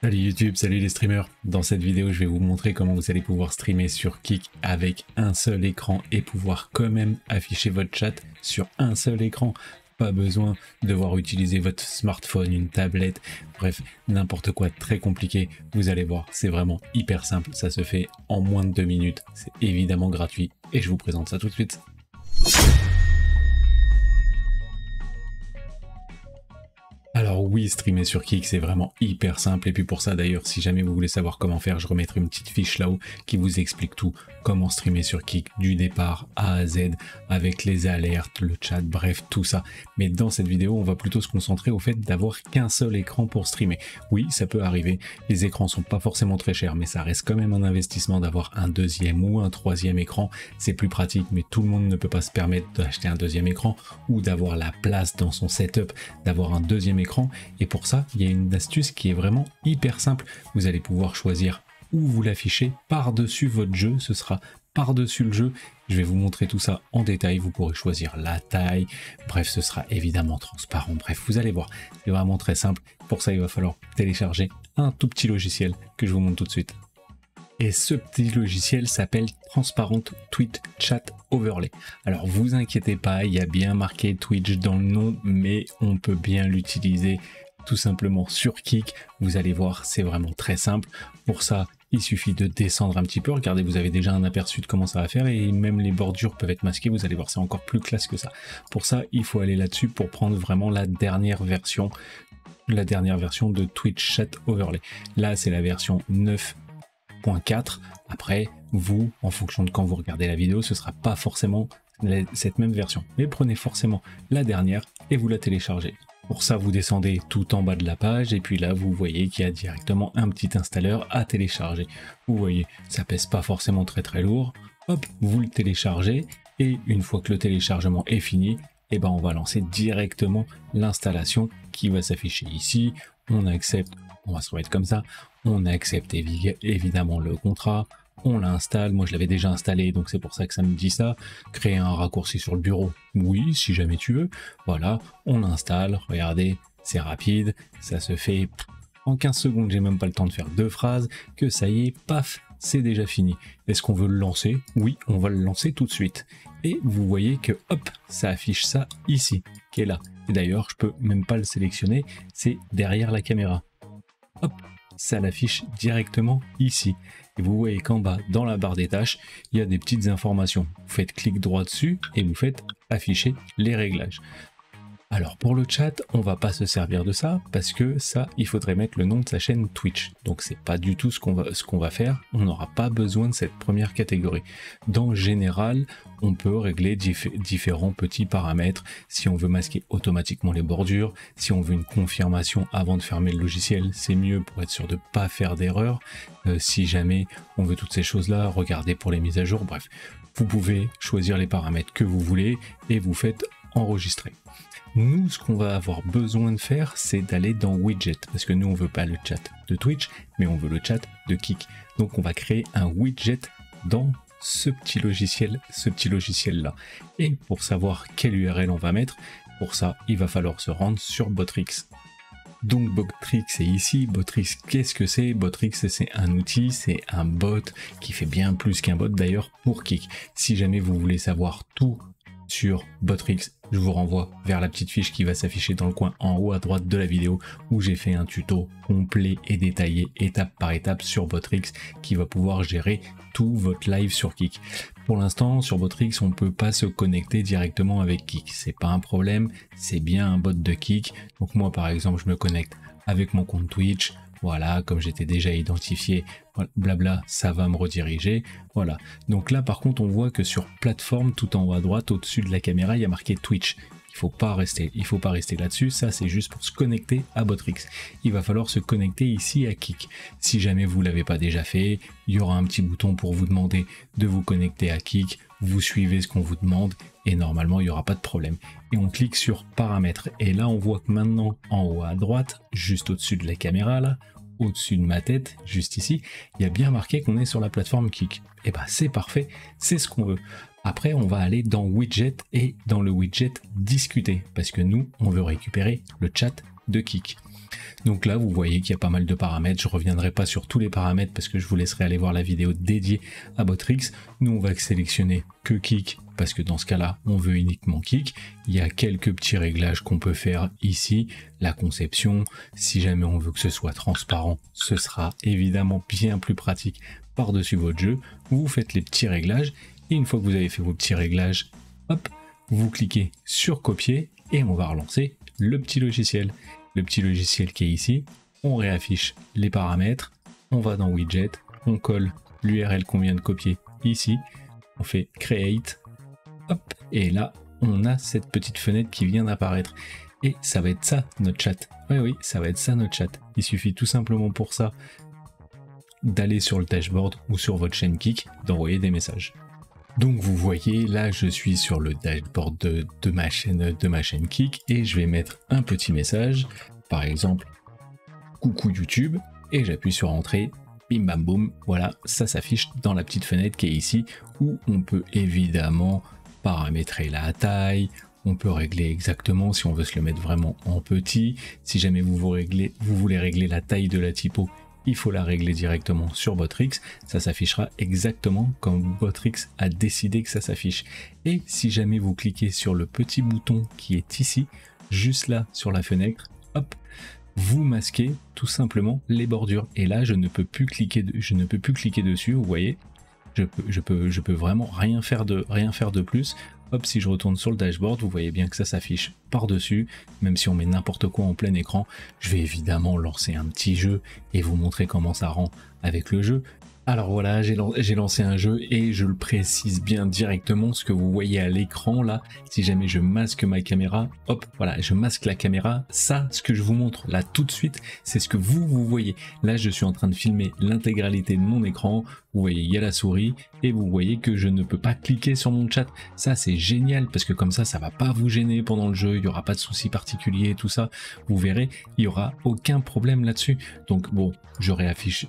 Salut YouTube, salut les streamers. Dans cette vidéo, je vais vous montrer comment vous allez pouvoir streamer sur Kick avec un seul écran et pouvoir quand même afficher votre chat sur un seul écran. Pas besoin de devoir utiliser votre smartphone, une tablette, bref, n'importe quoi de très compliqué. Vous allez voir, c'est vraiment hyper simple. Ça se fait en moins de 2 minutes. C'est évidemment gratuit et je vous présente ça tout de suite. Alors oui, streamer sur Kick, c'est vraiment hyper simple. Et puis pour ça d'ailleurs, si jamais vous voulez savoir comment faire, je remettrai une petite fiche là-haut qui vous explique tout. Comment streamer sur Kick du départ A à Z, avec les alertes, le chat, bref, tout ça. Mais dans cette vidéo, on va plutôt se concentrer au fait d'avoir qu'un seul écran pour streamer. Oui, ça peut arriver. Les écrans sont pas forcément très chers, mais ça reste quand même un investissement d'avoir un deuxième ou un troisième écran. C'est plus pratique, mais tout le monde ne peut pas se permettre d'acheter un deuxième écran ou d'avoir la place dans son setup, d'avoir un deuxième écran. Et pour ça, il y a une astuce qui est vraiment hyper simple. Vous allez pouvoir choisir où vous l'affichez par-dessus votre jeu. Ce sera par-dessus le jeu. Je vais vous montrer tout ça en détail. Vous pourrez choisir la taille. Bref, ce sera évidemment transparent. Bref, vous allez voir. C'est vraiment très simple. Pour ça, il va falloir télécharger un tout petit logiciel que je vous montre tout de suite. Et ce petit logiciel s'appelle Transparent Twitch Chat Overlay. Alors vous inquiétez pas, il y a bien marqué Twitch dans le nom, mais on peut bien l'utiliser tout simplement sur Kick. Vous allez voir, c'est vraiment très simple. Pour ça, il suffit de descendre un petit peu. Regardez, vous avez déjà un aperçu de comment ça va faire et même les bordures peuvent être masquées. Vous allez voir, c'est encore plus classe que ça. Pour ça, il faut aller là-dessus pour prendre vraiment la dernière version de Twitch Chat Overlay. Là, c'est la version 9.4. Après, vous, en fonction de quand vous regardez la vidéo, ce sera pas forcément cette même version. Mais prenez forcément la dernière et vous la téléchargez. Pour ça, vous descendez tout en bas de la page et puis là, vous voyez qu'il y a directement un petit installeur à télécharger. Vous voyez, ça pèse pas forcément très lourd. Hop, vous le téléchargez et une fois que le téléchargement est fini, et ben on va lancer directement l'installation qui va s'afficher ici. On accepte, on va se remettre comme ça. On accepte évidemment le contrat, on l'installe, moi je l'avais déjà installé donc c'est pour ça que ça me dit ça. Créer un raccourci sur le bureau, oui si jamais tu veux, voilà, on l'installe, regardez, c'est rapide, ça se fait en 15 secondes, j'ai même pas le temps de faire 2 phrases, que ça y est, paf, c'est déjà fini. Est-ce qu'on veut le lancer? Oui, on va le lancer tout de suite. Et vous voyez que hop, ça affiche ça ici, qui est là. Et d'ailleurs, je peux même pas le sélectionner, c'est derrière la caméra. Hop, ça l'affiche directement ici. Et vous voyez qu'en bas, dans la barre des tâches, il y a des petites informations. Vous faites clic droit dessus et vous faites afficher les réglages. Alors pour le chat, on va pas se servir de ça parce que ça, il faudrait mettre le nom de sa chaîne Twitch. Donc c'est pas du tout ce qu'on va faire. On n'aura pas besoin de cette première catégorie. Dans général, on peut régler différents petits paramètres. Si on veut masquer automatiquement les bordures, si on veut une confirmation avant de fermer le logiciel, c'est mieux pour être sûr de pas faire d'erreur. Si jamais on veut toutes ces choses-là, regardez pour les mises à jour. Bref, vous pouvez choisir les paramètres que vous voulez et vous faites enregistrer. Nous, ce qu'on va avoir besoin de faire, c'est d'aller dans Widget, parce que nous, on veut pas le chat de Twitch, mais on veut le chat de Kick. Donc, on va créer un widget dans ce petit logiciel-là. Et pour savoir quelle URL on va mettre, pour ça, il va falloir se rendre sur Botrix. Donc Botrix est ici. Botrix, qu'est-ce que c'est? Botrix, c'est un outil, c'est un bot qui fait bien plus qu'un bot d'ailleurs pour Kick. Si jamais vous voulez savoir tout sur Botrix, je vous renvoie vers la petite fiche qui va s'afficher dans le coin en haut à droite de la vidéo où j'ai fait un tuto complet et détaillé étape par étape sur Botrix qui va pouvoir gérer tout votre live sur Kick. Pour l'instant sur Botrix on peut pas se connecter directement avec Kick, c'est pas un problème, c'est bien un bot de Kick. Donc moi par exemple je me connecte avec mon compte Twitch. Voilà, comme j'étais déjà identifié, blabla, ça va me rediriger. Voilà. Donc là, par contre, on voit que sur plateforme, tout en haut à droite, au-dessus de la caméra, il y a marqué Twitch. Il faut pas rester là-dessus. Ça, c'est juste pour se connecter à Botrix. Il va falloir se connecter ici à Kick. Si jamais vous l'avez pas déjà fait, il y aura un petit bouton pour vous demander de vous connecter à Kick. Vous suivez ce qu'on vous demande et normalement, il n'y aura pas de problème. Et on clique sur paramètres. Et là, on voit que maintenant, en haut à droite, juste au-dessus de la caméra, là, au-dessus de ma tête, juste ici, il y a bien marqué qu'on est sur la plateforme Kick. Et bah c'est parfait, c'est ce qu'on veut. Après, on va aller dans Widget et dans le widget Discuter, parce que nous, on veut récupérer le chat de Kick. Donc là, vous voyez qu'il y a pas mal de paramètres. Je reviendrai pas sur tous les paramètres parce que je vous laisserai aller voir la vidéo dédiée à Botrix. Nous, on va sélectionner que Kik parce que dans ce cas-là, on veut uniquement Kik. Il y a quelques petits réglages qu'on peut faire ici. La conception, si jamais on veut que ce soit transparent, ce sera évidemment bien plus pratique par-dessus votre jeu. Vous faites les petits réglages et une fois que vous avez fait vos petits réglages, hop, vous cliquez sur copier et on va relancer le petit logiciel. Le petit logiciel qui est ici, on réaffiche les paramètres, on va dans widget, on colle l'URL qu'on vient de copier ici, on fait create, hop, et là on a cette petite fenêtre qui vient d'apparaître. Et ça va être ça notre chat. Oui, ça va être ça notre chat. Il suffit tout simplement pour ça d'aller sur le dashboard ou sur votre chaîne Kik, d'envoyer des messages. Donc vous voyez, là je suis sur le dashboard de ma chaîne Kik et je vais mettre un petit message, par exemple coucou YouTube, et j'appuie sur entrée, bim bam boum, voilà, ça s'affiche dans la petite fenêtre qui est ici, où on peut évidemment paramétrer la taille, on peut régler exactement si on veut se le mettre vraiment en petit, si jamais vous voulez régler la taille de la typo, il faut la régler directement sur Botrix, ça s'affichera exactement comme Botrix a décidé que ça s'affiche. Et si jamais vous cliquez sur le petit bouton qui est ici, juste là sur la fenêtre, hop, vous masquez tout simplement les bordures. Et là, je ne peux plus cliquer dessus, vous voyez, je peux vraiment rien faire de plus. Hop, si je retourne sur le dashboard, vous voyez bien que ça s'affiche par-dessus, même si on met n'importe quoi en plein écran. Je vais évidemment lancer un petit jeu et vous montrer comment ça rend avec le jeu. Alors voilà, j'ai lancé un jeu et je le précise bien directement, ce que vous voyez à l'écran là, si jamais je masque ma caméra, hop, voilà, je masque la caméra, ça, ce que je vous montre là tout de suite, c'est ce que vous voyez. Là, je suis en train de filmer l'intégralité de mon écran, vous voyez, il y a la souris et vous voyez que je ne peux pas cliquer sur mon chat. Ça, c'est génial parce que comme ça va pas vous gêner pendant le jeu, il n'y aura pas de soucis particuliers, tout ça, vous verrez, il n'y aura aucun problème là-dessus. Donc bon, je réaffiche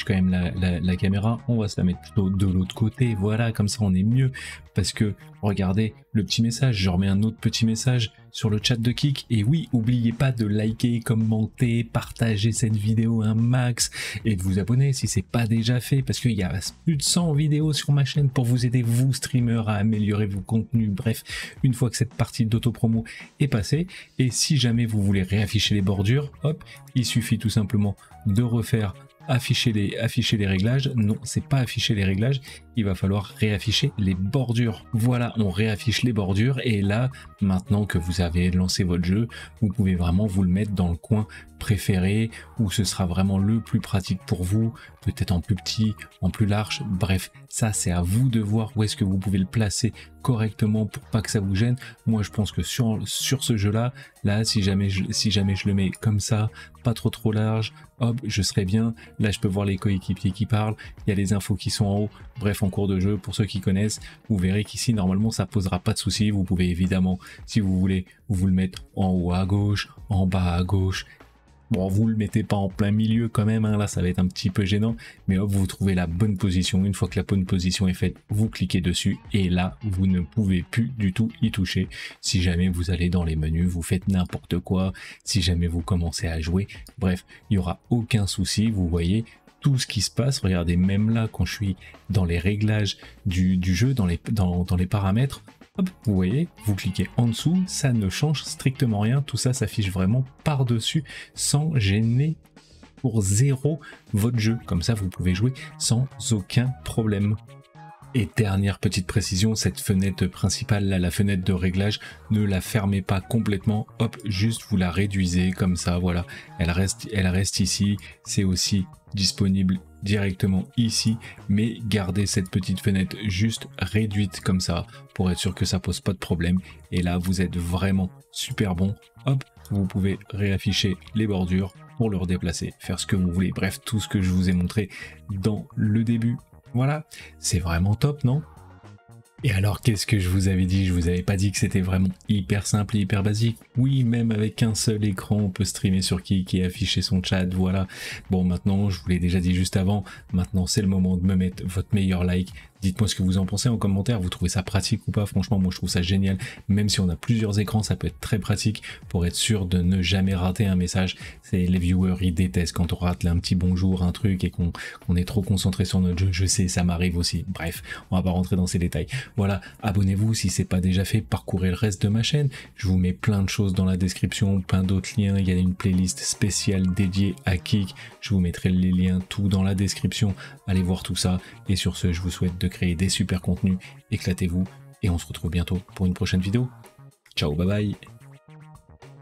quand même la caméra, on va se la mettre plutôt de l'autre côté, voilà, comme ça on est mieux, parce que regardez le petit message, je remets un autre petit message sur le chat de Kik, et oui, n'oubliez pas de liker, commenter, partager cette vidéo un max, et de vous abonner si c'est pas déjà fait, parce qu'il y a plus de 100 vidéos sur ma chaîne pour vous aider, vous streamers, à améliorer vos contenus, bref, une fois que cette partie d'autopromo est passée, et si jamais vous voulez réafficher les bordures, hop, il suffit tout simplement de refaire afficher les réglages. Non, c'est pas afficher les réglages, il va falloir réafficher les bordures. Voilà, on réaffiche les bordures et là, maintenant que vous avez lancé votre jeu, vous pouvez vraiment vous le mettre dans le coin préféré où ce sera vraiment le plus pratique pour vous, peut-être en plus petit, en plus large, bref, ça c'est à vous de voir où est-ce que vous pouvez le placer correctement pour pas que ça vous gêne. Moi je pense que sur ce jeu là, si jamais je le mets comme ça, pas trop large, hop, je serai bien. Là je peux voir les coéquipiers qui parlent, il y a les infos qui sont en haut, bref, en cours de jeu, pour ceux qui connaissent, vous verrez qu'ici normalement ça posera pas de soucis. Vous pouvez évidemment, si vous voulez, vous le mettre en haut à gauche, en bas à gauche. Bon, vous le mettez pas en plein milieu quand même, hein, là ça va être un petit peu gênant, mais hop, vous trouvez la bonne position. Une fois que la bonne position est faite, vous cliquez dessus et là, vous ne pouvez plus du tout y toucher. Si jamais vous allez dans les menus, vous faites n'importe quoi, si jamais vous commencez à jouer, bref, il n'y aura aucun souci, vous voyez tout ce qui se passe. Regardez, même là, quand je suis dans les réglages du jeu, dans les paramètres, hop, vous voyez, vous cliquez en dessous, ça ne change strictement rien, tout ça s'affiche vraiment par-dessus sans gêner pour zéro votre jeu. Comme ça, vous pouvez jouer sans aucun problème. Et dernière petite précision, cette fenêtre principale, là, la fenêtre de réglage, ne la fermez pas complètement, hop, juste vous la réduisez comme ça, voilà, elle reste ici, c'est aussi disponible directement ici, mais gardez cette petite fenêtre juste réduite comme ça, pour être sûr que ça pose pas de problème, et là vous êtes vraiment super bon, hop, vous pouvez réafficher les bordures pour le redéplacer, faire ce que vous voulez, bref, tout ce que je vous ai montré dans le début. Voilà, c'est vraiment top, non? Et alors, qu'est-ce que je vous avais dit? Je vous avais pas dit que c'était vraiment hyper simple et hyper basique. Oui, même avec un seul écran, on peut streamer sur Kik et afficher son chat, voilà. Bon, maintenant, je vous l'ai déjà dit juste avant, maintenant c'est le moment de me mettre votre meilleur like, Dites-moi ce que vous en pensez en commentaire, vous trouvez ça pratique ou pas? Franchement, moi je trouve ça génial, même si on a plusieurs écrans, ça peut être très pratique pour être sûr de ne jamais rater un message. C'est les viewers, ils détestent quand on rate là, un petit bonjour, un truc et qu'on est trop concentré sur notre jeu. Je sais, ça m'arrive aussi. Bref, on va pas rentrer dans ces détails. Voilà, abonnez-vous si c'est pas déjà fait, parcourez le reste de ma chaîne. Je vous mets plein de choses dans la description, plein d'autres liens. Il y a une playlist spéciale dédiée à Kik. Je vous mettrai les liens tout dans la description. Allez voir tout ça. Et sur ce, je vous souhaite de créer des super contenus. Éclatez-vous et on se retrouve bientôt pour une prochaine vidéo. Ciao, bye bye.